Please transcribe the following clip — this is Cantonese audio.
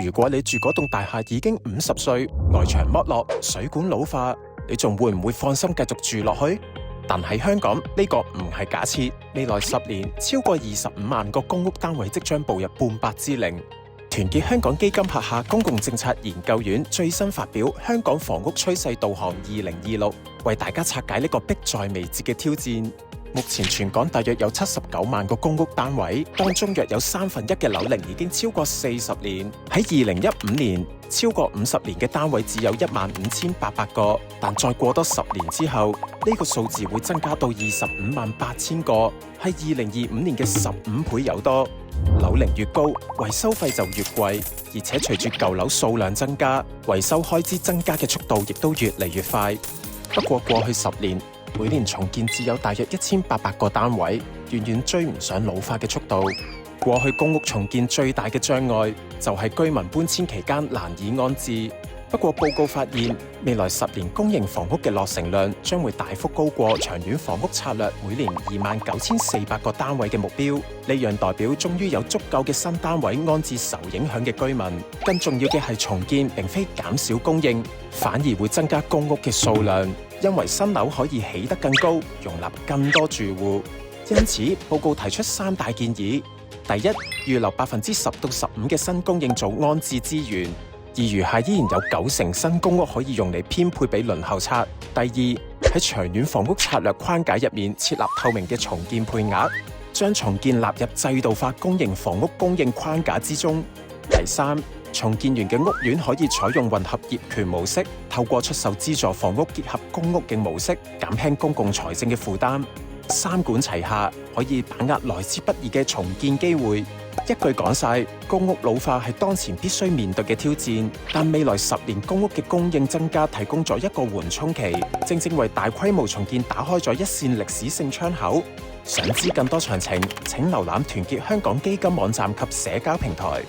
如果你住嗰棟大廈已經50歲，外牆剝落、水管老化，你仲會唔會放心繼續住落去？但喺香港，呢個唔係假設。未來10年，超過25萬個公屋單位即將步入半百之齡。團結香港基金轄下公共政策研究院最新發表《香港房屋趨勢導航2026》，為大家拆解呢個迫在眉睫嘅挑戰。目前全港大約有79萬個公屋單位，當中約有1/3嘅樓齡已經超過40年。喺2015年，超過50年嘅單位只有15800個，但再過多10年之後，呢個數字會增加到258000個，係2025年嘅15倍有多。樓齡越高，維修費就越貴，而且隨住舊樓數量增加，維修開支增加嘅速度亦都越嚟越快。不過過去10年，每年重建只有大約1800個單位，遠遠追唔上老化嘅速度。過去公屋重建最大嘅障礙就係居民搬遷期間難以安置。不過報告發現，未來10年公營房屋嘅落成量將會大幅高過長遠房屋策略每年29400個單位嘅目標。呢樣代表終於有足夠嘅新單位安置受影響嘅居民。更重要嘅係重建並非減少供應，反而會增加公屋嘅數量，因為新樓可以起得更高，容納更多住戶。因此，報告提出3大建議：第一，預留10%到15%嘅新供應做安置資源；而餘下依然有90%新公屋可以用嚟編配俾輪候冊。第二，喺長遠房屋策略框架入面設立透明嘅重建配額，將重建納入制度化公營房屋供應框架之中。第三，重建完嘅屋苑可以採用混合業權模式，透過出售資助房屋結合公屋嘅模式，減輕公共財政嘅負擔。3管齊下，可以把握來之不易嘅重建機會。一句講晒，公屋老化係當前必須面對嘅挑戰，但未來10年公屋嘅供應增加提供咗一個緩衝期，正正為大規模重建打開咗一扇歷史性窗口。想知更多詳情，請瀏覽團結香港基金網站及社交平台。